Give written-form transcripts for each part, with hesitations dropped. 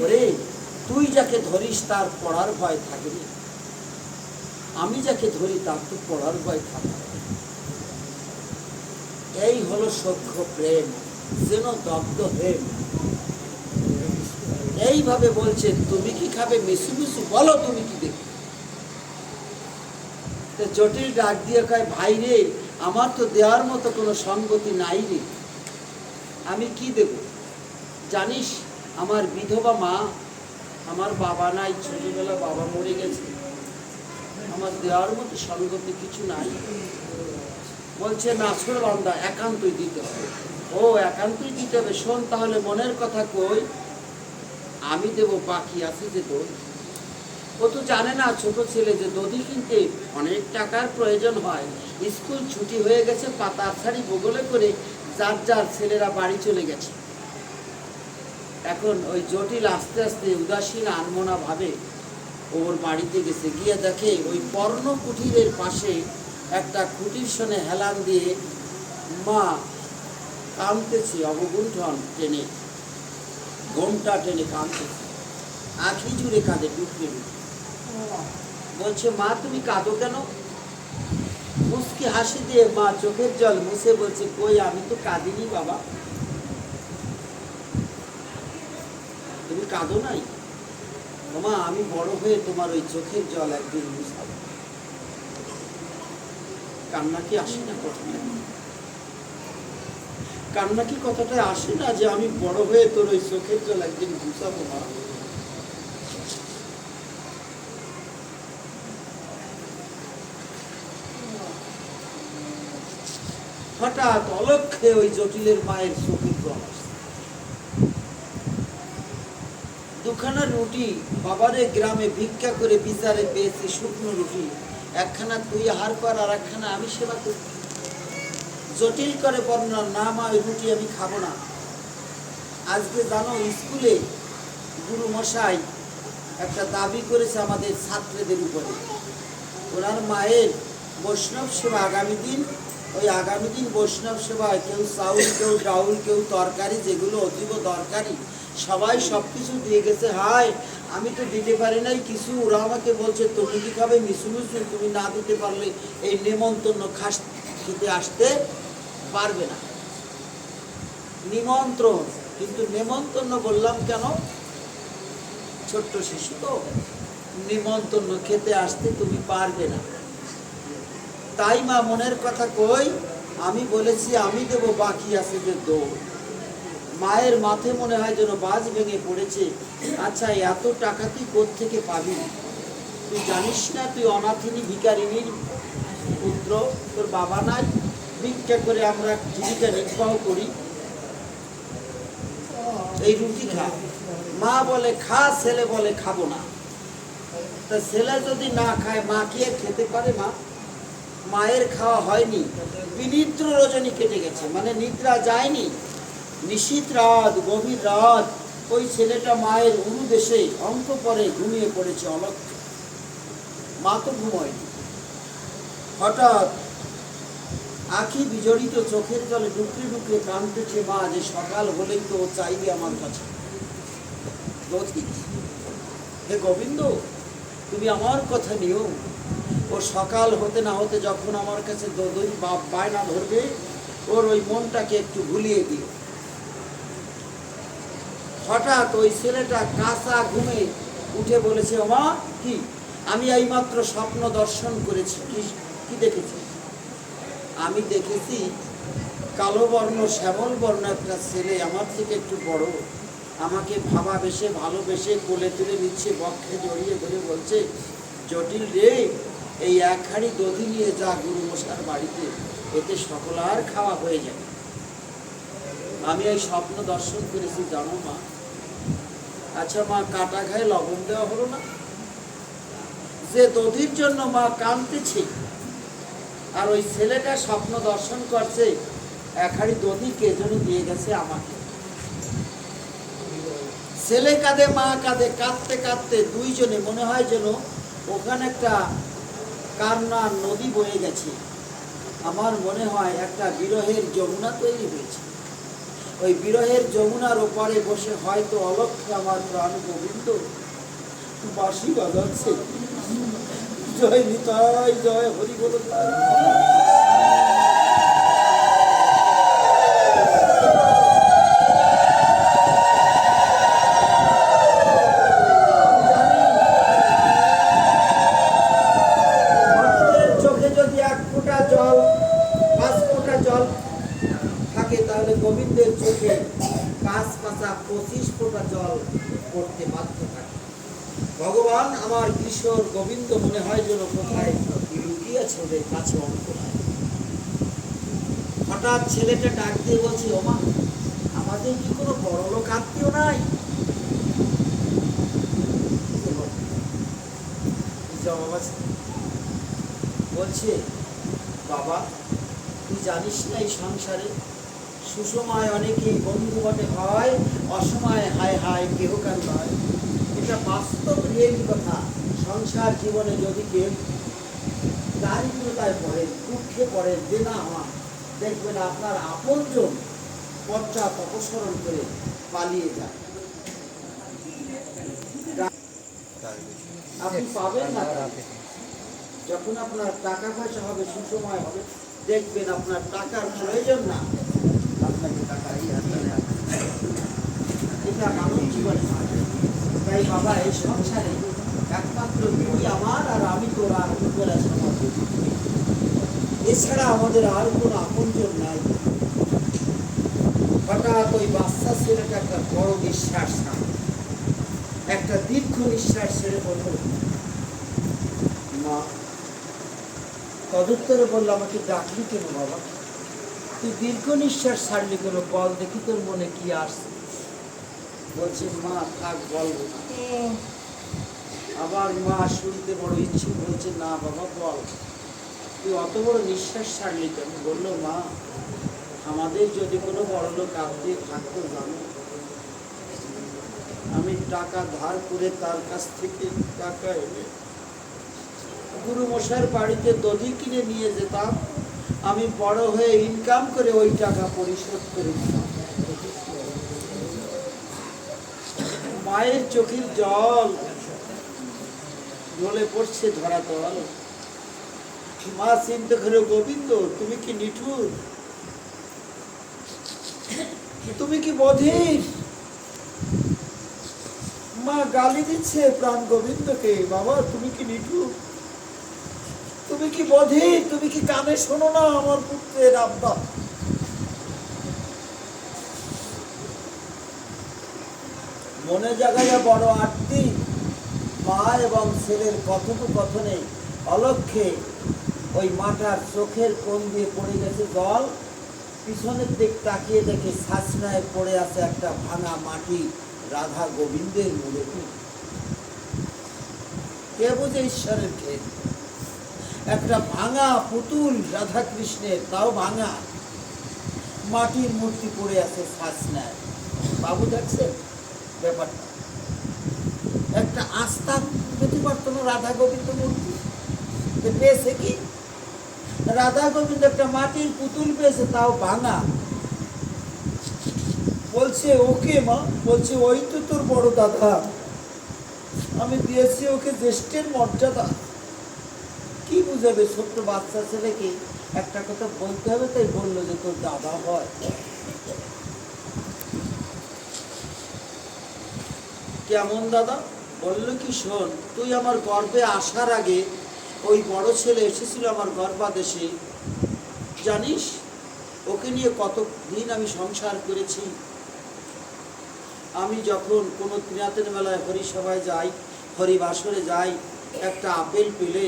ওরে তুই যাকে ধরিস তার পড়ার ভয় থাকে রে, আমি যাকে ধরি তার তো পড়ার ভয় থাকে। এই হলো সখ্য প্রেম, যেন দগ্ধ হেম। এইভাবে বলছে, তুমি কি খাবে মিশু মিশু, বলো তুমি কি দেখবে। জটিল ডাক দিয়ে কয়, ভাই রে আমার তো দেওয়ার মতো কোনো সঙ্গতি নাই রে, আমি কি দেব। জানিস আমার বিধবা মা, আমার বাবা নাই, ছোটবেলা বাবা মরে গেছে, আমার দেওয়ার মতো সঙ্গতি কিছু নাই। বলছে নাছর বান্দা, একান্তই দিতে হবে। ও একান্তই দিতে হবে, শোন তাহলে মনের কথা কই, আমি দেব, বাকি আছে যে দই। ও তো জানে না ছোট ছেলে যে দধি কিনতে অনেক টাকার প্রয়োজন হয়। স্কুল ছুটি হয়ে গেছে, পাতার শাড়ি বগলে করে যার যার ছেলেরা বাড়ি চলে গেছে। এখন ওই জটিল আস্তে আস্তে উদাসীন আনমনা ভাবে ওর বাড়িতে গেছে, গিয়ে দেখে ওই পর্ণ কুঠিরের পাশে একটা কুটির সনে হেলান দিয়ে মা কাঁদতেছে, অবগুণ্ঠন টেনে, ঘোমটা টেনে কাঁদতেছে, আঁখি জুড়ে কাঁদে ডুবকে ডুবে। বলছে মা তুমি কাঁদো কেন। মুচকি হাসি দিয়ে মা চোখের জল মুছে বলছে, কই আমি তো কাঁদিনি বাবা, তুমি কাঁদো নাই। মা আমি বড় হয়ে তোমার ওই চোখের জল একদিন মুছাবো। কান্না কি আসে না কথাটা, কান্না কি কথাটা আসে না যে আমি বড় হয়ে তোর ওই চোখের জল একদিন মুছাবো। মা হঠাৎ অলক্ষ্যে ওই জটিলের মায়ের চোখের জল আসছে। দুখানা রুটি বাবারে গ্রামে ভিক্ষা করে বিচারে পেয়েছি, শুকনো রুটি, একখানা তুই আহার কর আর একখানা আমি সেবা করি। জটিল করে বর্ণনা, না মা ওই রুটি আমি খাবো না। আজকে জানো স্কুলে গুরু মশাই একটা দাবি করেছে আমাদের ছাত্রদের উপরে, ওনার মায়ের বৈষ্ণব সেবা আগামী দিন, ওই আগামী দিন বৈষ্ণব সেবায় কেউ চাউল, কেউ ডাউল, কেউ তরকারি, যেগুলো অতীব দরকারি সবাই সব কিছু দিয়ে গেছে। হায় আমি তো দিতে পারি নাই কিছু, ওরা আমাকে বলছে তুমি কি খাবে মিশু মিশু, তুমি না দিতে পারলে এই নেমন্তন্ন খেতে আসতে পারবে না। নিমন্ত্রণ, কিন্তু নেমন্তন্ন বললাম কেন, ছোট্ট শিশু তো, নিমন্ত্রণ খেতে আসতে তুমি পারবে না। তাই মা মনের কথা কই, আমি বলেছি আমি দেব, বাকি আছে যে দৌড়। মায়ের মাথে মনে হয় যেন বাজ ভেঙে পড়েছে। আচ্ছা এত টাকা তুই কোত্থেকে পাবি, তুই জানিস না তুই অনাথিনী ভিখারিনীর পুত্র, তোর বাবা নাই, ভিক্ষা করে আমরা জীবিকা নির্বাহ করি, এই রুটি খা। মা বলে খা, ছেলে বলে খাবো না। তা ছেলে যদি না খায় মা কি খেতে পারে। মা মায়ের খাওয়া হয়নি, বিনিদ্র রজনী কেটে গেছে, মানে নিদ্রা যায়নি, নিশীথ রাত, গভীর রাত, ওই ছেলেটা মায়ের অনুদেশে অঙ্ক পরে ঘুমিয়ে পড়েছে অলক্ষ্যে, মা তো ঘুমোয়নি। হঠাৎ আখি বিজড়িত চোখের জলে ডুকরে ডুকরে কাঁদতেছে মা, যে সকাল হলেই তো চাইবে আমার কাছে দধি। হে গোবিন্দ তুমি আমার কথা নিও, ও সকাল হতে না হতে যখন আমার কাছে দধি বায়না ধরবে, ওর ওই মনটাকে একটু ভুলিয়ে দিও। হঠাৎ ওই ছেলেটা কাঁচা ঘুমে উঠে বলেছে, মা কি, আমি এইমাত্র স্বপ্ন দর্শন করেছি। কি দেখেছি? আমি দেখেছি কালো বর্ণ শ্যামল বর্ণ একটা ছেলে, আমার থেকে একটু বড়, আমাকে ভাবাবেশে ভালোবেসে কোলে তুলে নিচ্ছে, বক্ষে জড়িয়ে ধরে বলছে, জটিল রে এই এক হাঁড়ি দধি নিয়ে যা গুরু মশার বাড়িতে, এতে সকলার খাওয়া হয়ে যাবে। আমি এই স্বপ্ন দর্শন করেছি জানো মা। আচ্ছা মা কাটা খায় লবণ দেওয়া হলো না? যে দধির জন্য মা কাঁদতেছে আর ওই ছেলেটা স্বপ্ন দর্শন করছে, এক হাঁড়ি দধি কে যেন দিয়ে গেছে আমাকে। ছেলে কাঁদে মা কাঁদে, কাঁদতে কাঁদতে দুইজনে মনে হয় যেন ওখানে একটা কান্নার নদী বয়ে গেছে। আমার মনে হয় একটা বিরহের যমুনা তৈরি হয়েছে। ওই বিরহের যমুনার ওপারে বসে হয়তো অলক্ষ্যে আমার প্রাণ গোবিন্দ বাঁশি বাজাচ্ছে। জয় নিতাই, জয় হরি বল। চোখে যদি 1 ফোঁটা জল, 5 ফোঁটা জল থাকে, তাহলে গোবিন্দের চোখে 5 পাঁচা 25 ফোঁটা জল পড়তে বাধ্য থাকে। ভগবান আমার কিশোর গোবিন্দ মনে হয় যেন কোথায় লুকিয়েছে, ওদের কাছে অঙ্ক নাই। হঠাৎ ছেলেটা ডাক দিয়ে বলছে, ওমা আমাদের কি কোনো বড়লোক আত্মীয় নাই? জবাব আছে, বলছে বাবা তুই জানিস না এই সংসারে সুসময় অনেকেই বন্ধু বটে হয়, অসময় হায় হায় কেহ কান নয়। এটা বাস্তব রিয়েল কথা। সংসার জীবনে যদি কেউ দারিদ্রতায় পড়েন, দুঃখে পড়েন, দেনা হন, দেখবেন আপনার আপনজন পশ্চাৎ অপসরণ করে পালিয়ে যায়। আপনি পাবেন না। যখন আপনার টাকা পয়সা হবে, সুসময় হবে, দেখবেন আপনার টাকার প্রয়োজন না, আপনাকে টাকা এটা মানব জীবনে। তাই বাবা এই সংসারে একমাত্র তুই আমার আর আমি তোর, আর তোর আছে আমার। এছাড়া আমাদের আর কোনো আপনজন নাই। হঠাৎ ওই বাচ্চা ছেলেটা একটা বড় নিঃশ্বাস নাম, একটা দীর্ঘ নিঃশ্বাস ছেড়ে বলল, মা। তদুত্তরে বললো, আমাকে ডাকলি কেন বাবা? তুই দীর্ঘ নিঃশ্বাস ছাড়লি কেন? বল দেখি তোর মনে কি আসছে। বলছে, মা থাক বলবো না। আবার মা শুনতে বড় ইচ্ছে, বলছে, না বাবা বল, তুই অত বড় নিঃশ্বাস ছাড়লি কেন? বললো, মা আমাদের যদি কোনো বড় লোক আত্মীয় থাকতো জানো, আমি টাকা ধার করে তার কাছ থেকে টাকা এনে গুরু মশাইয়ের বাড়িতে দধি কিনে নিয়ে যেতাম। আমি বড় হয়ে ইনকাম করে ওই টাকা পরিশোধ করে দিতাম। মায়ের চোখের জল ঢলে পড়ছে ধরাতল। মা চিন্তা করে, গোবিন্দ তুমি কি নিঠুর, তুমি কি বধির? মা গালি দিচ্ছে প্রাণ গোবিন্দকে, বাবা তুমি কি নিঠুর, তুমি কি বধির, তুমি কি কানে শোনো না আমার পুত্রের আবদার? মনে জাগাইয়া বড় আরতি। মা এবং ছেলের কথোপকথনে অলক্ষ্যে ওই মাটার চোখের কোণ দিয়ে পড়ে গেছে জল। পিছনের দিক তাকিয়ে দেখে ছাঁচনায় পড়ে আছে একটা ভাঙা মাটি, রাধা গোবিন্দের মূর্তি। কে বুঝে ঈশ্বরের খেল? একটা ভাঙা পুতুল রাধা কৃষ্ণের, তাও ভাঙা মাটির মূর্তি পড়ে আছে ছাঁচনায়। বাবু দেখছে ব্যাপারটা, একটা আস্থা পেতে পারত না রাধা গোবিন্দ মূর্তি পেয়েছে কি? রাধা গোবিন্দ একটা মাটির পুতুল পেয়েছে, তাও ভাঙা। বলছে, ওকে মা, বলছে ওই তো তোর বড় দাদা, আমি দিয়েছি ওকে জ্যেষ্ঠের মর্যাদা। কি বুঝাবে ছোট্ট বাচ্চা ছেলেকে? একটা কথা বলতে হবে, তাই বললো যে তোর দাদা হয়। কেমন দাদা? বললো কি, শোন, তুই আমার গর্ভে আসার আগে ওই বড় ছেলে এসেছিল আমার গর্ভাদেশে, জানিস ওকে নিয়ে কত দিন আমি সংসার করেছি। আমি যখন কোনো ত্রিনাথের মেলায় হরিসভায় যাই, হরিবাসরে যাই, একটা আপেল পেলে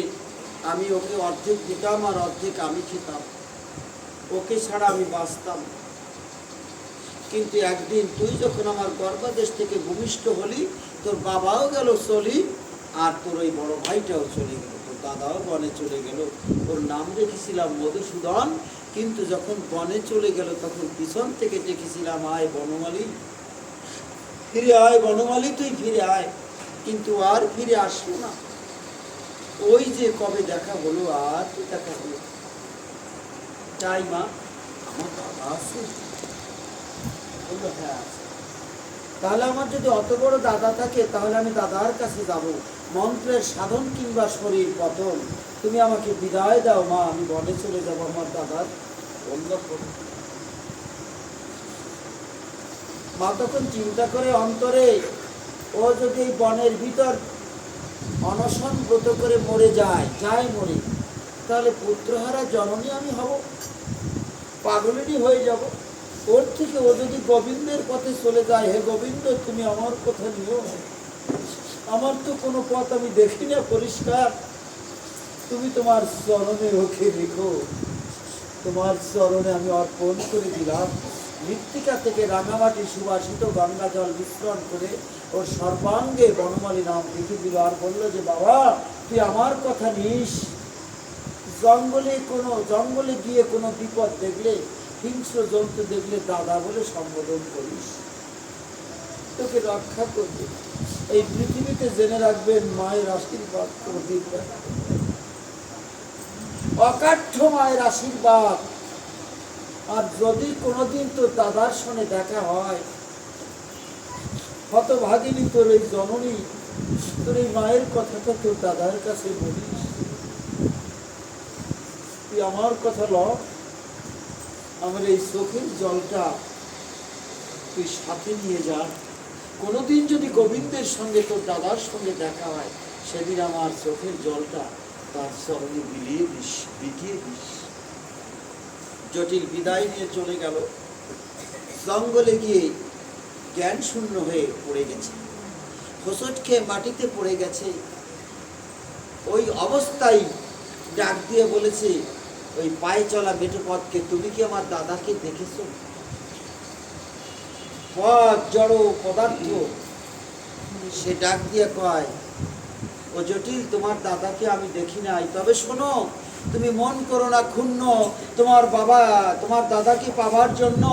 আমি ওকে অর্ধেক দিতাম আর অর্ধেক আমি খেতাম। ওকে ছাড়া আমি বাঁচতাম। কিন্তু একদিন তুই যখন আমার গর্ভাদেশ থেকে ভূমিষ্ঠ হলি, তোর বাবাও গেল চলি, আর তোর ওই বড় ভাইটাও চলে গেল, তোর দাদাও বনে চলে গেল। ওর নাম রেখেছিলাম মধুসূদন, কিন্তু যখন বনে চলে গেল তখন পিছন থেকে ডেকেছিলাম, আয় বনমালী, ফিরে আয় বনমালী, তুই ফিরে আয়। কিন্তু আর ফিরে আসলো না। ওই যে কবে দেখা হলো, আর তো দেখা হলো। তাই মা, আমার দাদা আছে, বললো হ্যাঁ আছে। তাহলে আমার যদি অত বড় দাদা থাকে তাহলে আমি দাদার কাছে যাব, মন্ত্রের সাধন কিংবা শরীর পতন, তুমি আমাকে বিদায় দাও মা, আমি বনে চলে যাব আমার দাদার অন্য। মা তখন চিন্তা করে অন্তরে, ও যদি এই বনের ভিতর অনশন ব্রত করে মরে যায় মরে, তাহলে পুত্রহারা জননী আমি হব, পাগলিনী হয়ে যাব। ওর থেকে ও যদি গোবিন্দের পথে চলে যায়, হে গোবিন্দ তুমি আমার কথা নিও, আমার তো কোনো পথ আমি দেখি না পরিষ্কার, তুমি তোমার চরণে ওকে রেখো, তোমার চরণে আমি অর্পণ করে দিলাম। মৃত্তিকা থেকে রাঙামাটি সুবাসিত গঙ্গা জল মিশ্রণ করে ওর সর্বাঙ্গে বনমালী নাম লিখে দিল, আর বললো যে বাবা তুই আমার কথা নিস, জঙ্গলে গিয়ে কোনো বিপদ দেখলে, হিংস্র জন্তু দেখলে দাদা বলে সম্বোধন করিস, তোকে রক্ষা করবে। এই পৃথিবীতে জেনে রাখবেন মায়ের আশীর্বাদ কোনদিন অকাঠ্য, মায়ের আশীর্বাদ। আর যদি কোনোদিন তোর দাদার সঙ্গে দেখা হয়, হতভাগিনী তোর এই জননী, তোর এই মায়ের কথাটা তোর দাদার কাছে বলিস, তুই আমার কথা ল, আমার এই চোখের জলটা তুই সাথে নিয়ে যা, কোনোদিন যদি গোবিন্দের সঙ্গে তোর দাদার সঙ্গে দেখা হয়, সেদিন আমার চোখের জলটা তার চরণে বিলিয়ে দিস, বিকিয়ে দিস। জটিল বিদায় নিয়ে চলে গেল, জঙ্গলে গিয়ে জ্ঞান শূন্য হয়ে পড়ে গেছে, হোঁচট খেয়ে মাটিতে পড়ে গেছে। ওই অবস্থায় ডাক দিয়ে বলেছে, ওই পায়ে চলা মেঠোপথকে, তুমি কি আমার দাদাকে দেখেছো? পথ জড় পদার্থ, সে ডাক দিয়ে কয়, ও জটিল তোমার দাদাকে আমি দেখি নাই, তবে শোনো তুমি মন করো না ক্ষুণ্ণ, তোমার বাবা তোমার দাদাকে পাবার জন্য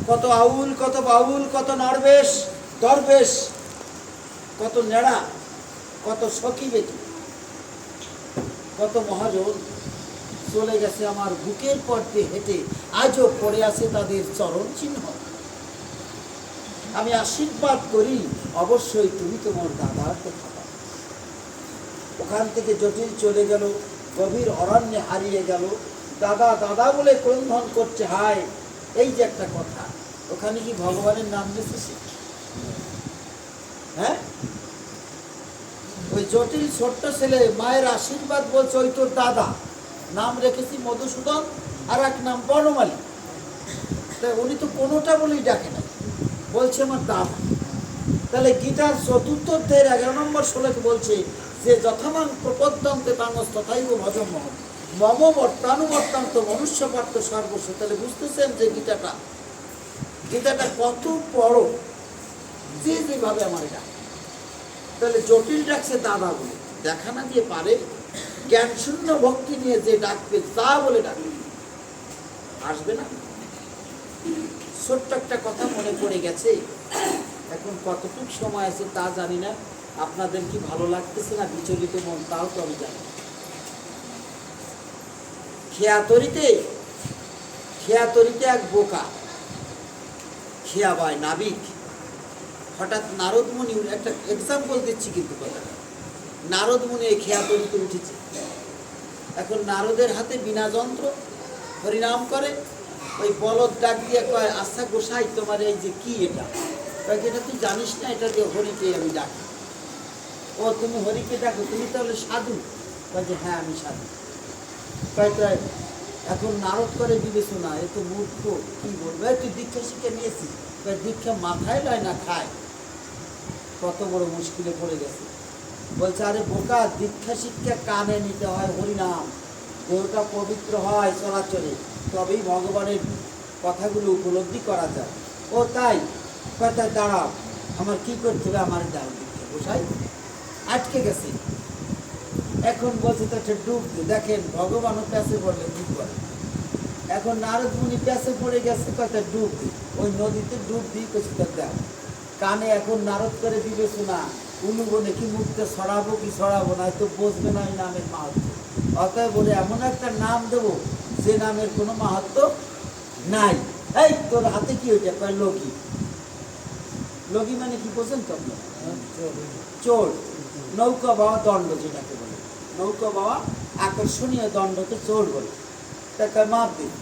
কত আউল, কত বাউল, কত নরবেশ দরবেশ, কত নেড়া, কত সখী বেটি, কত মহাজন চলে গেছে আমার বুকের পর দিয়ে হেঁটে, আজও পড়ে আছে তাদের চরণ চিহ্ন। আমি আশীর্বাদ করি অবশ্যই তুমি তোমার দাদার দেখা পাবে। ওখান থেকে জটিল চলে গেল, গভীর অরণ্যে হারিয়ে গেল। দাদা দাদা বলে ক্রন্দন করছে, হায় এই যে একটা কথা, ওখানে কি ভগবানের নাম লিখেছে? হ্যাঁ, ওই জটিল ছোট্ট ছেলে মায়ের আশীর্বাদ বলছে, ওই তোর দাদা, নাম রেখেছি মধুসূদন, আর এক নাম বনমালী। তাই উনি তো কোনোটা বলেই ডাকে না, বলছে আমার দাদা। তাহলে গীতার চতুর্থ অধ্যায়ের 11 নম্বর শ্লোকে বলছে যে যথামাং প্রপদ্যন্তে তামস তথাইব ভজম মম বর্তানুবর্তান্ত মনুষ্য পার্থ সর্বস্ব। তাহলে বুঝতেছেন যে গীতাটা কত বড়, যে যেভাবে আমার ডাকে। তাহলে জটিল ডাকছে দাদা বলে, দেখা না দিয়ে পারে, জ্ঞান শূন্য ভক্তি নিয়ে যে ডাকবে তা বলে ডাকবে, আসবে না। ছোট্ট একটা কথা মনে পড়ে গেছে, এখন কতটুকু সময় আছে তা জানি না, আপনাদের কি ভালো লাগতেছে না বিচলিত মন তাও তো আমি জানি। খেয়াতরিতে এক বোকা খেয়াবায় নাবিক, হঠাৎ নারদ মুনি, একটা এক্সাম্পল দিচ্ছি কিন্তু কথাটা, নারদ মুনি এই খেয়াতরিতে উঠেছে। এখন নারদের হাতে বিনা যন্ত্র, হরিনাম করে। ওই বলদ ডাক দিয়ে কয়, আচ্ছা গোসাই তোমার এই যে কি এটা? এটা তুই জানিস না, এটা দিয়ে হরিকে আমি ডাকি। ও তুমি হরিকে ডাকো, তুমি তাহলে সাধু? যে হ্যাঁ আমি সাধু। তাই এখন নারদ করে বিবেচনা, এ তো মূর্খ, কি বলবে, তুই দীক্ষা শিক্ষা নিয়েছিস? দীক্ষা মাথায় লয় না খায়, কত বড় মুশকিলে পড়ে গেছে। বলছে আরে বোকা, দীক্ষা শিক্ষা কানে নিতে হয়, হরিনাম, দেহটা পবিত্র হয় চলাচলে, তবেই ভগবানের কথাগুলো উপলব্ধি করা যায়। ও তাই কথা, দাঁড়াও, আমার কি করতে হবে, আমার দাও দীক্ষা। গোসাই আটকে গেছে, এখন বলছে তো ডুব দিয়ে দেখেন, ভগবানও প্যাসে পড়লে কি করে। এখন নারদ মুনি প্যাসে পড়ে গেছে, কথা ডুব দিই, ওই নদীতে ডুব দিই, কিছু তার দেখ কানে। এখন নারদ করে বিবেচনা, উলুবনে কি মুখতে ছড়াবো কি ছড়াবো না, তো বসবে না এই নামের মাহাত্ম। অতএব বলে এমন একটা নাম দেবো যে নামের কোনো মাহাত্ম নাই। এই তোর হাতে কি হইটা? কয় লোকি। লগি মানে কি বোঝেন তো আপনারা? চোর, নৌকা বাওয়া দণ্ড যেটাকে বলে, নৌকা বাওয়া আকর্ষণীয় দণ্ডকে চোর বলে। তাকে মাপ দিন,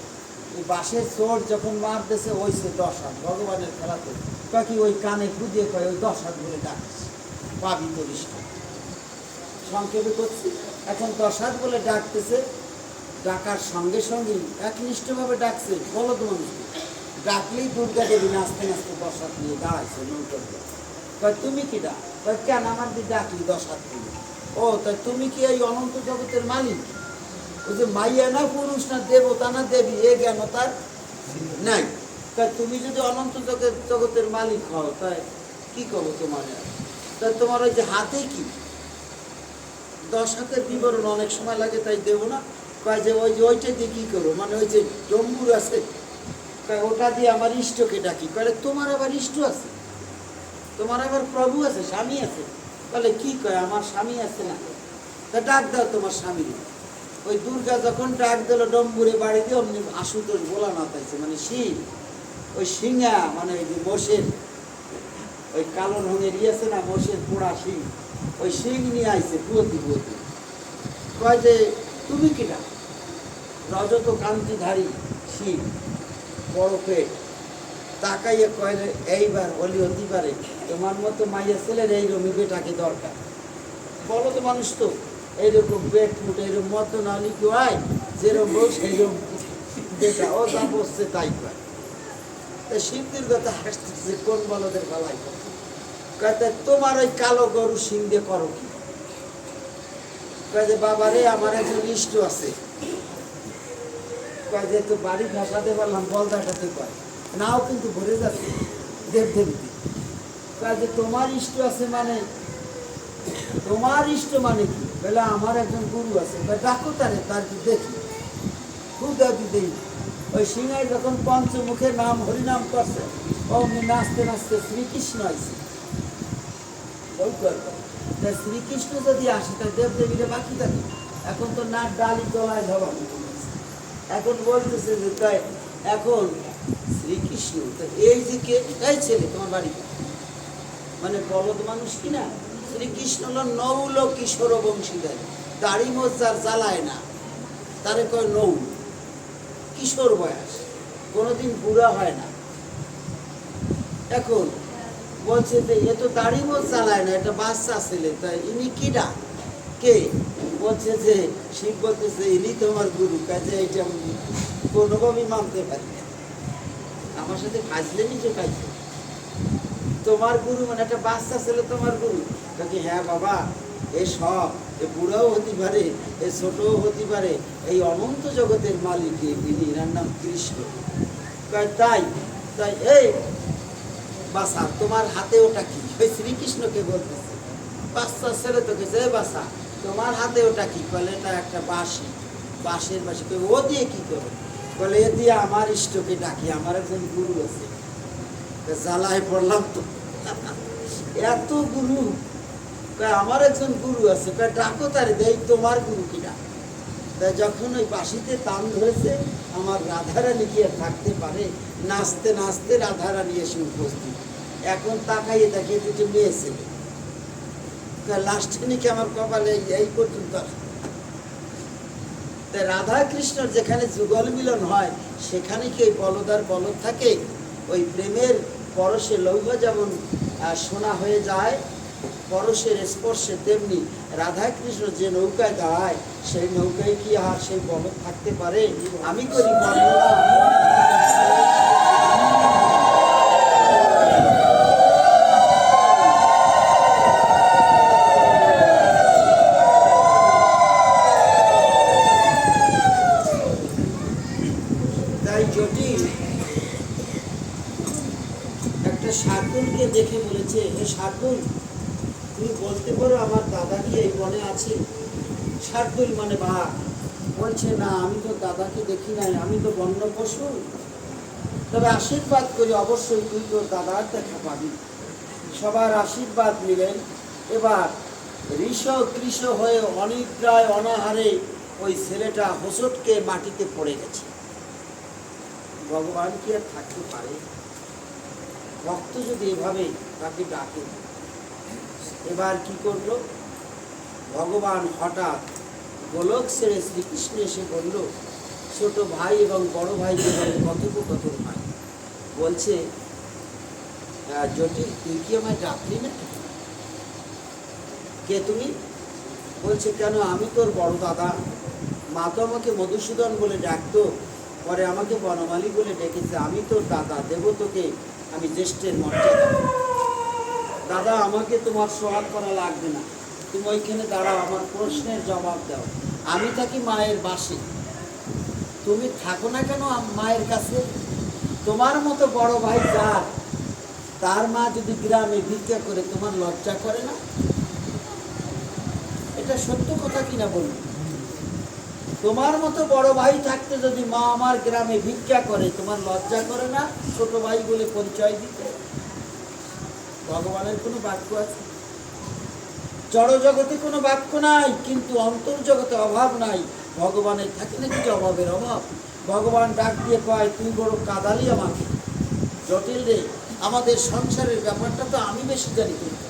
এই বাঁশের চোর যখন মাপ দিয়েছে ওই সে 10 হাত ভগবানের খেলাতে কি ওই কানে খুদিয়ে কয় ওই 10 হাত বলে ডাকছে, পাবি তরিষ্ঠ সংক্ষেপে করছি। এখন 10 হাত বলে ডাকতেছে, ডাকার সঙ্গে সঙ্গেই একনিষ্ঠভাবে ডাকছে বলদ মানুষকে। ডাকলেই দুর্গা দেবী নাচতে নাচতে 10 হাত নিয়ে দাঁড়াইছে নৌকার উপর। কয় তুমি কি ডাক? কয় কেন আমার দিয়ে ডাকলি 10 হাত নিয়ে? ও তাই তুমি কি এই অনন্ত জগতের মালিক? ওই যে মাইয়া না পুরুষ না দেবতা না দেবী এ জ্ঞান তার নাই। তাই তুমি যদি অনন্ত জগতের মালিক হও তাই কি করবো তোমার? তাই তোমার ওই যে হাতে কি 10 হাতের বিবরণ অনেক সময় লাগে তাই দেবো না। কয় যে ওই যে ওইটা দিয়ে কী করবো, মানে ওই যে ডম্বুর আছে ওটা দিয়ে আমার ইষ্টকে ডাকি। কয় তোমার আবার ইষ্ট আছে, তোমার আবার প্রভু আছে, স্বামী আছে? বলে কি কয় আমার স্বামী আছে না? তা ডাক দাও তোমার স্বামীর। ওই দুর্গা যখন ডাক দিল ডম্বুরে বাড়ি দিয়ে অমনি আশুতোষ বলা না পাইছে, মানে শিং, ওই শিঙা মানে ওই যে মোষের ওই কালো রঙের আছে না মোষের পোড়া শিং, ওই শিং নিয়ে আইছে পুয়তি পুয়তি। কয় যে তুমি কিনা? রজত কান্তিধারী শিং, বড় পেট, তাকাইয়ে কয় এইবার অলি হতে পারে তোমার মতো মাইয়া ছেলের এই রমি বেটাকে দরকার। বলো তো মানুষ তো এইরকম পেট ফুট এইরকম মতো না হলে কেউ আয় যেরকম বউ সেইরকম বেটা, ও যা বসছে তাই কয়। তা শিবদের কথা হাসতেছে কোন বলদের ভালাই কয় তোমার ওই কালো গরু সিং দিয়ে করো কি? কয় যে বাবা রে আমার একজন ইষ্ট আছে। কয় যে তো বাড়ি ভাসাতে পারলাম বলদাটাতে কয় নাও কিন্তু ভরে যাচ্ছে দেবদেবীতে। কয় যে তোমার ইষ্ট আছে মানে তোমার ইষ্ট মানে কি? বলে আমার একজন গুরু আছে। ডাকো তারে, তার কি দেখি খুদা দিদি। ওই সিংহাই যখন পঞ্চমুখে নাম হরিনাম করছে অমনি নাচতে নাচতে শ্রীকৃষ্ণ আইছে। শ্রীকৃষ্ণ যদি আসে তাই দেবদেবীরা বাকি থাকে। এখন তো নাট ডালি তলায় ধরা, এখন বলতেছে যে তাই এখন শ্রীকৃষ্ণ এই যে কে? এই ছেলে তোমার বাড়ি মানে বলদ মানুষ কিনা? শ্রীকৃষ্ণ হল নৌল কিশোর বংশীদার, দাড়ি মোজার জ্বালায় না, তারে কয় নৌ, কিশোর বয়স, কোনোদিন বুড়া হয় না। এখন বলছে যে এ তো দাড়ি মোজ জ্বালায় না, এটা বাচ্চা ছেলে, তাই ইনি কিডা কে? বলছে যে শিব বলতেছে ইনি তোমার গুরু। কাজে এইটা কোনোভাবেই মানতে পারি না, আমার সাথে ফাজলেনি যে পাইছে। তোমার গুরু মানে একটা বাচ্চা ছেলে তোমার গুরু? কাকি হ্যাঁ বাবা, এ সব এ বুড়াও হতে পারে, এ ছোটও হতে পারে, এই অনন্ত জগতের মালিক ইনি, এনার নাম কৃষ্ণ। তাই তাই এই বাসা তোমার হাতে ওটা কি? ওই শ্রীকৃষ্ণকে বলতেছে, বাচ্চা ছেলে তো কেছে বাসা তোমার হাতে ওটা কি? বলে এটা একটা বাঁশি, বাঁশের বাঁশি। ও দিয়ে কি করো? বলে এ দিয়ে আমার ইষ্টকে ডাকি, আমার একজন গুরু আছে। জ্বালায় পড়লাম তো, এত গুরু। আমার একজন গুরু আছে, ডাকো তারে, দেই তোমার গুরু কিনা। তাই যখন ওই বাঁশিতে তান ধরেছে আমার রাধারানী কি আর থাকতে পারে? নাচতে নাচতে রাধারানী এসে উপস্থিত। এখন তাকাইয়ে দেখে দুটো মেয়ে ছেলে, লাস্টে নাকি আমার কপালে এই পর্যন্ত। তাই রাধা কৃষ্ণর যেখানে যুগল মিলন হয় সেখানে কি ওই বলদার বলদ থাকে? ওই প্রেমের পরশে লৌহ যেমন সোনা হয়ে যায় পরশের স্পর্শে, তেমনি রাধা কৃষ্ণ যে নৌকায় দাঁড়ায় সেই নৌকায় কি আর সেই বলদ থাকতে পারে? আমি করি বর্ণনা। তাই জটিল একটা শার্দুলকে দেখে বলেছে, হে শার্দুল তুমি বলতে পারো আমার দাদা কি এই বনে আছে? শার্দুল মানে বাঘ বলছে না, আমি তো দাদাকে দেখি নাই, আমি তো বন্য পশু, তবে আশীর্বাদ করি অবশ্যই তুই তোর দাদার দেখা পাবি। সবার আশীর্বাদ নিলেন। এবার ঋষ কৃষ হয়ে অনিদ্রায় অনাহারে ওই ছেলেটা হোঁচটকে মাটিতে পড়ে গেছে। ভগবান কি আর থাকতে পারে? ভক্ত যদি এভাবে তাকে ডাকে, এবার কি করলো ভগবান, হঠাৎ গোলক ছেড়ে শ্রীকৃষ্ণ এসে বলল, ছোট ভাই এবং বড় ভাই যেভাবে কথোপকথন হয়, বলছে জটিল তুই কি আমায় ডাকলি না? কে তুমি? বলছে কেন, আমি তোর বড় দাদা। মা তো আমাকে মধুসূদন বলে ডাকতো, পরে আমাকে বনমালী বলে ডেকেছে। আমি তোর দাদা, দেব তোকে আমি জ্যেষ্ঠের মর্যাদা। দাদা আমাকে তোমার সোহাগ করা লাগবে না, তুমি ওইখানে দাঁড়াও, আমার প্রশ্নের জবাব দাও। আমি থাকি মায়ের বাসে, তুমি থাকো না কেন মায়ের কাছে? তোমার মতো বড় ভাই যার, তার মা যদি গ্রামে ভিক্ষা করে, তোমার লজ্জা করে না? এটা সত্য কথা কিনা বলুন? তোমার মতো বড় ভাই থাকতে যদি মা আমার গ্রামে ভিক্ষা করে, তোমার লজ্জা করে না ছোট ভাই বলে পরিচয় দিতে? ভগবানের কোনো বাক্য আছে? জড় জগতে কোনো বাক্য নাই, কিন্তু অন্তর্জগতে অভাব নাই। ভগবানের থাকে নাকি যে অভাবের অভাব? ভগবান ডাক দিয়ে কয়, তুই বড় কাদালি আমাকে। জটিল রে, আমাদের সংসারের ব্যাপারটা তো আমি বেশি জানি। কিন্তু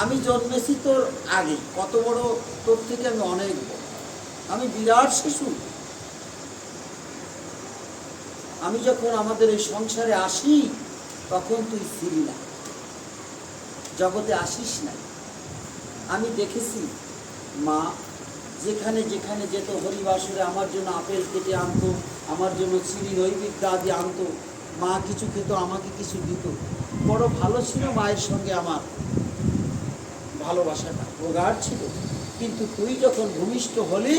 আমি জন্মেছি তোর আগে, কত বড় তোর থেকে আমি অনেক বড়, আমি বিরাট শিশু। আমি যখন আমাদের এই সংসারে আসি, তখন তুই ছিলি না, জগতে আসিস না। আমি দেখেছি মা যেখানে যেখানে যেত, হরিবাসরে আমার জন্য আপেল কেটে আনতো, আমার জন্য চিনি নৈবেদ্য আদি আনতো। মা কিছু খেত, আমাকে কিছু দিত। বড় ভালো ছিল মায়ের সঙ্গে আমার ভালোবাসাটা, প্রগাঢ় ছিল। কিন্তু তুই যখন ভূমিষ্ঠ হলি,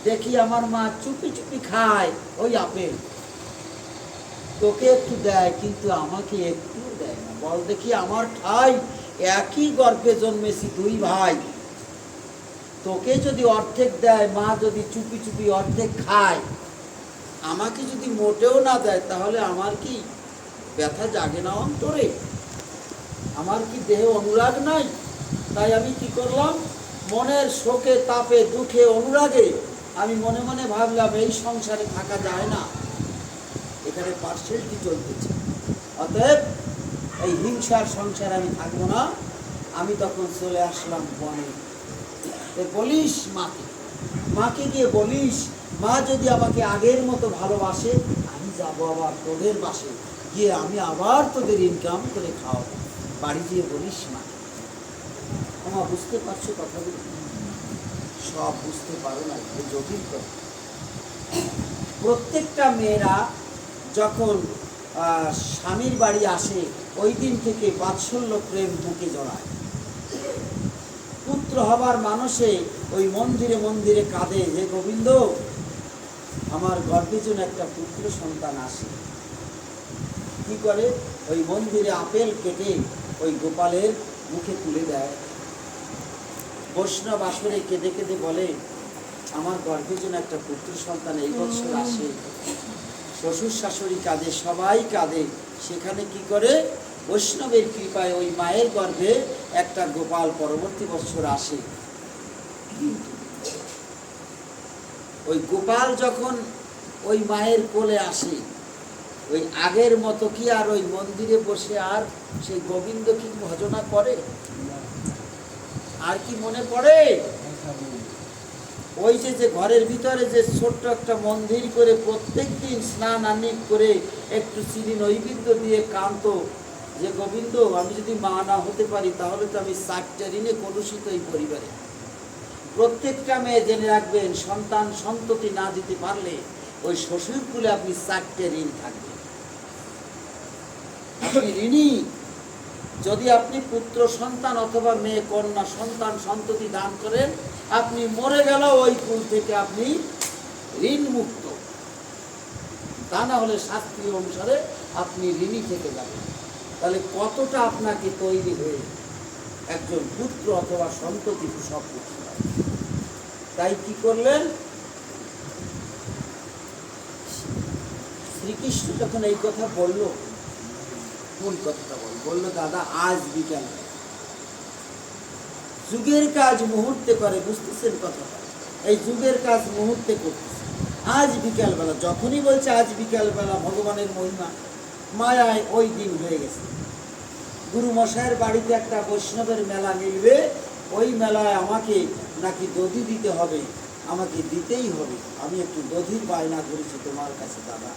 দেখি আমার মা চুপি চুপি খায় ওই আপেল, তোকে একটু দেয় কিন্তু আমাকে একটু দেয় না। বল দেখি, আমার ঠাই একই গর্ভে জন্মেছি দুই ভাই, তোকে যদি অর্ধেক দেয়, মা যদি চুপি চুপি অর্ধেক খায়, আমাকে যদি মোটেও না দেয়, তাহলে আমার কি ব্যথা জাগে না অন্তরে? আমার কি দেহে অনুরাগ নাই? তাই আমি কি করলাম, মনের শোকে তাপে দুঃখে অনুরাগে আমি মনে মনে ভাবলাম, এই সংসারে থাকা যায় না, এখানে পার্সেলটি চলতেছে, অতএব এই হিংসার সংসারে আমি থাকবো না। আমি তখন চলে আসলাম বনে। বলিস মাকে, মাকে গিয়ে বলিস, মা যদি আমাকে আগের মতো ভালোবাসে, আমি যাবো আবার তোদের বাসে গিয়ে, আমি আবার তোদের ইনকাম করে খাওয়াবো। বাড়ি গিয়ে বলিস মাকে। মা বুঝতে পারছো কথাগুলো? সব বুঝতে পারো না, জটিল কথা। প্রত্যেকটা মেয়েরা যখন স্বামীর বাড়ি আসে, ওই দিন থেকে বাৎসল্য প্রেম বুকে জড়ায়। পুত্র হবার মানুষে ওই মন্দিরে মন্দিরে কাঁদে, হে গোবিন্দ, আমার গর্ভে যেন একটা পুত্র সন্তান আসে। কি করে? ওই মন্দিরে আপেল কেটে ওই গোপালের মুখে তুলে দেয়। বৈষ্ণব আসরে কেঁদে কেঁদে বলে, আমার গর্ভে যেন একটা পুত্র সন্তান এই বছর আসে। শ্বশুর শাশুড়ি কাঁদে, সবাই কাঁদে। সেখানে কি করে? বৈষ্ণবের কৃপায় ওই মায়ের গর্ভে একটা গোপাল পরবর্তী বছর আসে। ওই গোপাল যখন ওই মায়ের কোলে আসে, ওই আগের মতো কি আর ওই মন্দিরে বসে আর সেই গোবিন্দ কি ভজনা করে? আর কি মনে পড়ে? ওই যে ঘরের ভিতরে যে ছোট্ট একটা মন্দির করে প্রত্যেক দিন স্নান আনিক করে একটু চিনি নৈবেদ্য দিয়ে কান্ত, যে গোবিন্দ, আমি যদি মা না হতে পারি, তাহলে তো আমি 4টা ঋণে কলুষিত এই পরিবারে। প্রত্যেকটা মেয়ে জেনে রাখবেন, সন্তান সন্ততি না দিতে পারলে ওই শ্বশুর কুলে আপনি 4টে ঋণ থাকবে, আপনি ঋণী। যদি আপনি পুত্র সন্তান অথবা মেয়ে কন্যা সন্তান সন্ততি দান করেন, আপনি মরে গেল ওই কুল থেকে আপনি ঋণ মুক্ত। তা না হলে শাস্ত্রীয় অনুসারে আপনি ঋণী থেকে যাবেন। তাহলে কতটা আপনাকে তৈরি হয়ে একজন পুত্র অথবা সন্ততি সব করতে হবে। তাই কি করলেন? শ্রীকৃষ্ণ যখন এই কথা বলল, কোন কথাটা বললো, দাদা আজ বিকাল, যুগের কাজ মুহূর্তে করে, বুঝতেছেন কথাটা? এই যুগের কাজ মুহূর্তে করতেছে। আজ বিকালবেলা, যখনই বলছে আজ বিকালবেলা, ভগবানের মহিমা। মায়ায় ওই দিন হয়ে গেছে। গুরু মশাইয়ের বাড়িতে একটা বৈষ্ণবের মেলা মিলবে, ওই মেলায় আমাকে নাকি দধি দিতে হবে, আমাকে দিতেই হবে। আমি একটু দধির বায়না করেছি তোমার কাছে দাদা।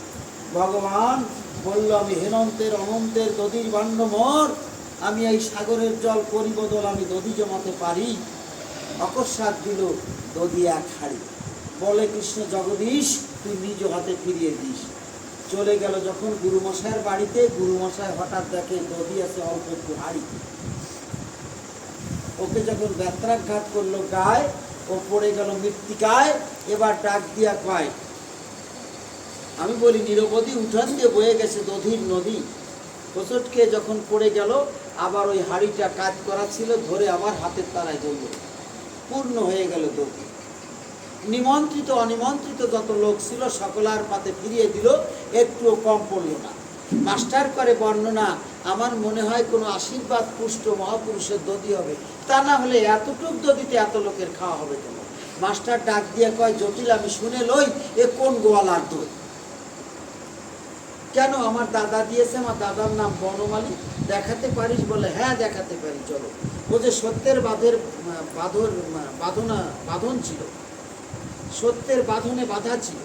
ভগবান বলল, আমি হেমন্তের অনন্তের দধির ভাণ্ড মোর, আমি এই সাগরের জল পরিবদল আমি দধি জমাতে পারি। অকস্মাৎ দিল দধি এক হাড়ি। বলে কৃষ্ণ জগদীশ তুই নিজ হাতে ফিরিয়ে দিস। চলে গেল যখন গুরুমশাইয়ের বাড়িতে, গুরুমশাই হঠাৎ দেখে দধি আছে অল্প একটু হাড়ি। ওকে যখন ব্যত্রাঘাত করলো গায়ে, ও পড়ে গেল মৃত্তিকায়। এবার ডাক দিয়া কয়, আমি বলি নিরবধি উঠান দিয়ে বয়ে গেছে দধির নদী। হোঁচট খেয়ে যখন পড়ে গেল, আবার ওই হাড়িটা কাজ করা ছিল, ধরে আবার হাতের তারায় ধরল, পূর্ণ হয়ে গেল দধি। নিমন্ত্রিত অনিমন্ত্রিত যত লোক ছিল সকলার পাতে ফিরিয়ে দিল, একটুও কম পড়ল না। মাস্টার করে বর্ণনা, আমার মনে হয় কোনো আশীর্বাদ পুষ্ট মহাপুরুষের দধি হবে, তা না হলে এতটুক দধিতে এত লোকের খাওয়া হবে কেন? মাস্টার ডাক দিয়ে কয়, জটিল আমি শুনে লই, এ কোন গোয়ালার দই? কেন? আমার দাদা দিয়েছে, আমার দাদার নাম বনমালী। দেখাতে পারিস? বলে হ্যাঁ দেখাতে পারি, চলো। ও যে সত্যের বাঁধন ছিল, সত্যের বাঁধনে বাঁধা ছিল,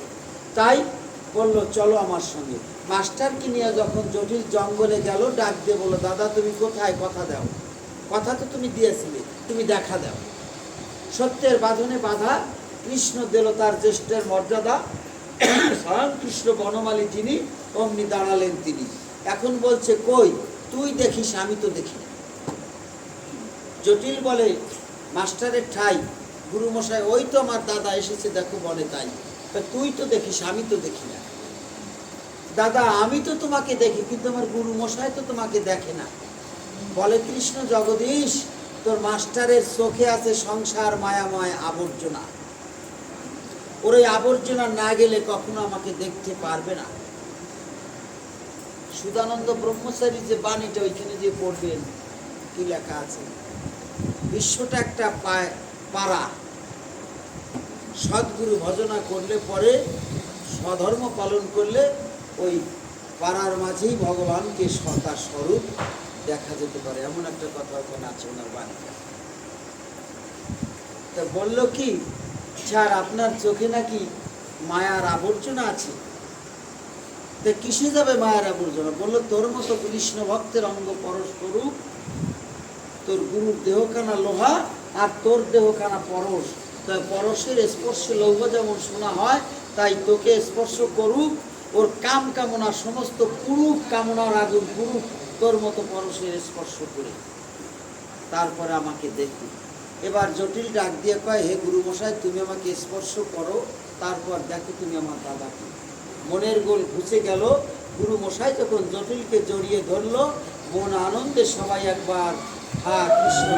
তাই বলল চলো আমার সঙ্গে। মাস্টারকে নিয়ে যখন জটিল জঙ্গলে গেল, ডাক দিয়ে বললো, দাদা তুমি কোথায়? কথা দাও, কথা তো তুমি দিয়েছিলে, তুমি দেখা দাও। সত্যের বাঁধনে বাঁধা কৃষ্ণ দিল তার জ্যেষ্ঠের মর্যাদা। স্বয়ং কৃষ্ণ বনমালী যিনি, অমনি দাঁড়ালেন তিনি। এখন বলছে, কই তুই দেখিস, আমি তো দেখি না। জটিল বলে, মাস্টারের ঠাই। গুরুমশাই, ওই তো আমার দাদা এসেছে, দেখো বলে তাই। তুই তো দেখিস, আমি তো দেখি না। দাদা আমি তো তোমাকে দেখি, কিন্তু আমার গুরুমশাই তো তোমাকে দেখে না। বলে কৃষ্ণ জগদীশ, তোর মাস্টারের চোখে আছে সংসার মায়াময় আবর্জনা, ওর ওই আবর্জনা না গেলে কখনো আমাকে দেখতে পারবে না। সুধানন্দ ব্রহ্মচারী যে বাণীটা ওইখানে যে পড়বেন, কি লেখা আছে, বিশ্বটা একটা পাড়া, সদ্গুরু ভজনা করলে পরে, স্বধর্ম পালন করলে ওই পাড়ার মাঝেই ভগবানকে তার স্বরূপ দেখা যেতে পারে, এমন একটা কথা ওখানে আছে ওনার বাণীটা। তা বলল কি, স্যার আপনার চোখে নাকি মায়ার আবর্জনা আছে। তা কিসে যাবে মায়ার আবর্জনা? বললো, তোর মতো কৃষ্ণ ভক্তের অঙ্গ পরস্বরূপ, তোর গুরুর দেহখানা লোহা আর তোর দেহখানা পরশ, তাই পরশের স্পর্শে লৌহ যেমন শোনা হয়, তাই তোকে স্পর্শ করুক, ওর কাম কামনা সমস্ত পুরুষ কামনার আগুন পুরুষ তোর মতো পরশের স্পর্শ করে, তারপরে আমাকে দেখবি। এবার জটিল ডাক দিয়ে কয়, হে গুরুমশাই তুমি আমাকে স্পর্শ করো, তারপর দেখো তুমি আমার দাদাকে। মনের গোল ঘুচে গেল। গুরুমশাই যখন জটিলকে জড়িয়ে ধরলো, মন আনন্দে সবাই একবার হা কৃষ্ণ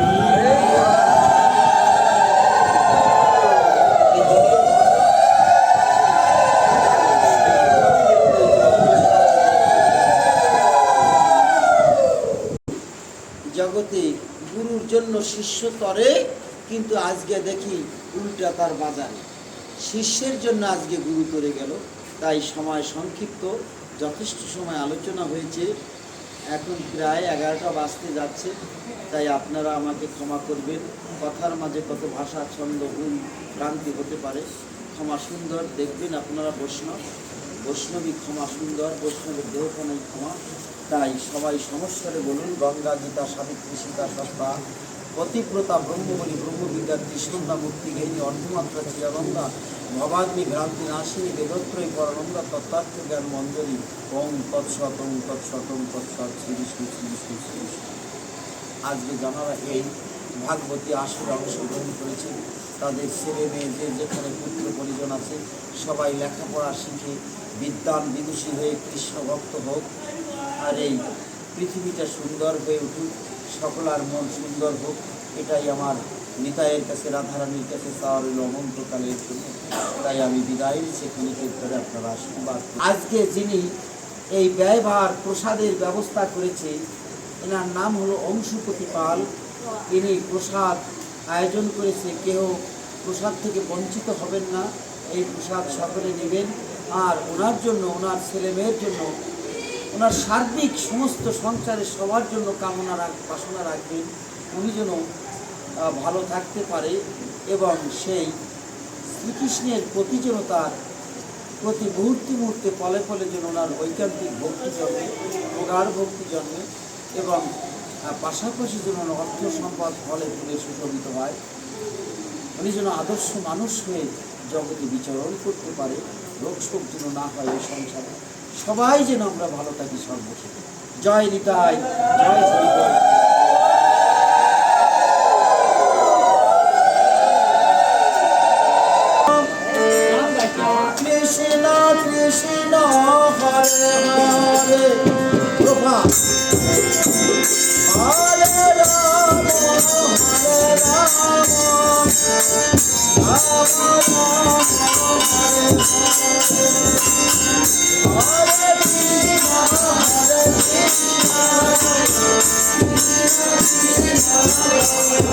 জগতে গুরুর জন্য শিষ্য তরে, কিন্তু আজকে দেখি উল্টা তার বাজারে, শিষ্যের জন্য আজকে গুরু তরে গেল। তাই সময় সংক্ষিপ্ত, যথেষ্ট সময় আলোচনা হয়েছে, এখন প্রায় 11টা বাজতে যাচ্ছে, তাই আপনারা আমাকে ক্ষমা করবেন। কথার মাঝে কত ভাষা ছন্দ ভুল ভ্রান্তি হতে পারে, ক্ষমা সুন্দর দেখবেন আপনারা। বৈষ্ণবী ক্ষমা সুন্দর, বৈষ্ণবের দেহখানাই ক্ষমা। তাই সবাই সমস্যারে বলুন, গঙ্গা গীতা সাবিত্রী সীতা সত্তা পতিব্রতা ব্রহ্মবলী ব্রহ্মবিদ্যা ত্রিসন্ধ্যা মুক্তিগেহিনী অর্ধমাত্রা চিরানন্দা ভবাগ্নি ভ্রান্তি নাশিনী বেদত্রয়ী পরানন্দা তত্ত্বার্থ জ্ঞান মঞ্জরি ওং তৎসতং তৎসতং তৎসৎ শ্রী বিষ্ণু শ্রী বিষ্ণু শ্রী বিষ্ণু। আজকে যারা এই ভাগবতী আসরে অংশগ্রহণ করেছে, তাদের ছেলে মেয়ে যে যেখানে পুত্র পরিজন আছে, সবাই লেখাপড়া শিখে বিদ্বান বিদুষী হয়ে কৃষ্ণ ভক্ত হোক, আর এই পৃথিবীটা সুন্দর হয়ে উঠুক, সকলার মন সুন্দর হোক, এটাই আমার নিতাইয়ের কাছে, রাধারানীর কাছে চাওয়া রইল অনন্তকালের জন্য। তাই আমি বিদায়ের সেখানে ধরে আপনারা আশীর্বাদ। আজকে যিনি এই ব্যয়ভার প্রসাদের ব্যবস্থা করেছে, এনার নাম হলো অংশুপতি পাল। ইনি প্রসাদ আয়োজন করেছে, কেউ প্রসাদ থেকে বঞ্চিত হবেন না, এই প্রসাদ সকলে নেবেন। আর ওনার জন্য, ওনার ছেলে মেয়ের জন্য ওনার সার্বিক সমস্ত সংসারের সবার জন্য বাসনা রাখবেন, উনি যেন ভালো থাকতে পারে এবং সেই শ্রীকৃষ্ণের প্রতি যেন তার প্রতি মুহূর্তে মুহূর্তে ফলে ফলে যেন ওনার ঐকান্তিক ভক্তি জন্মে, প্রগাঢ় ভক্তি জন্মে এবং পাশাপাশি যেন অর্থ সম্পদ ফলে ফুলে সুশোভিত হয়। উনি যেন আদর্শ মানুষ হয়ে জগতে বিচরণ করতে পারে, রোগ শোক যেন না হয় এই সংসারে, সবাই যেন আমরা ভালো থাকি সর্বশেষে। জয় নিতাই, জয় হরিবল। কৃষ্ণ কৃষ্ণ হরে হরে প্রভা হরে রাম হরে রাম রাম রাম হরে হরে কৃষ্ণ হরে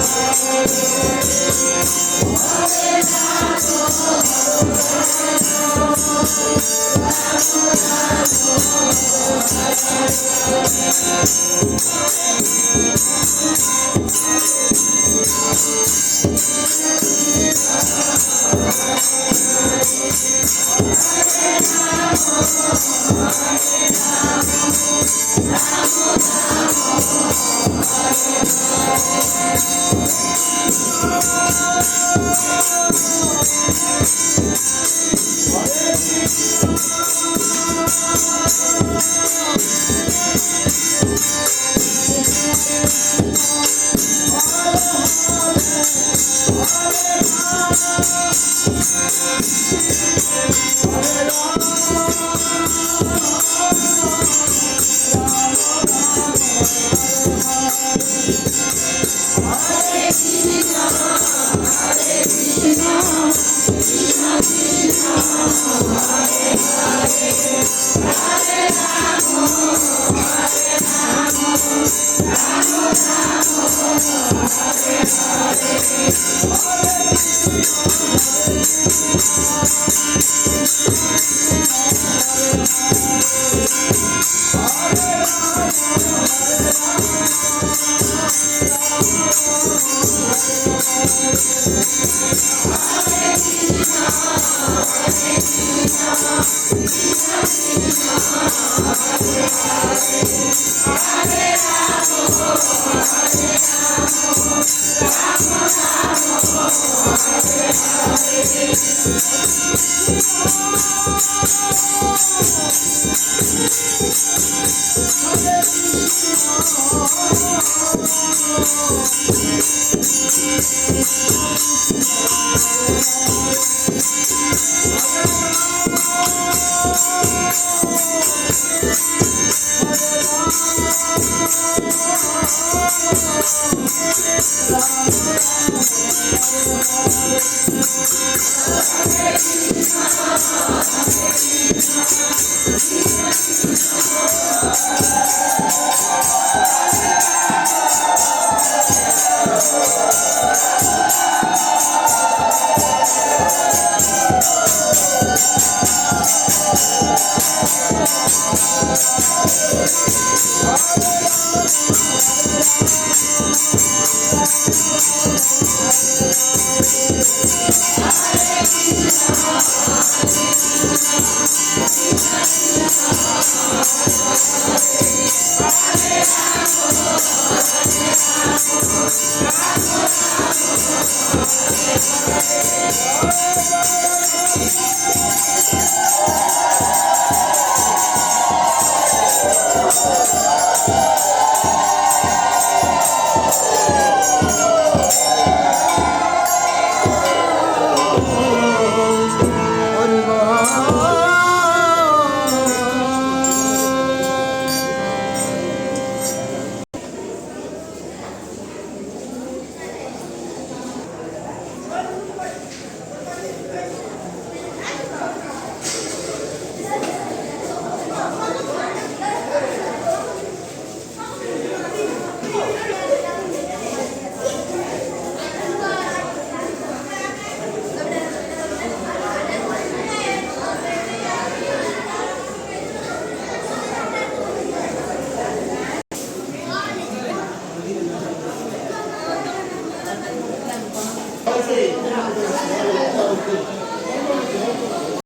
Hare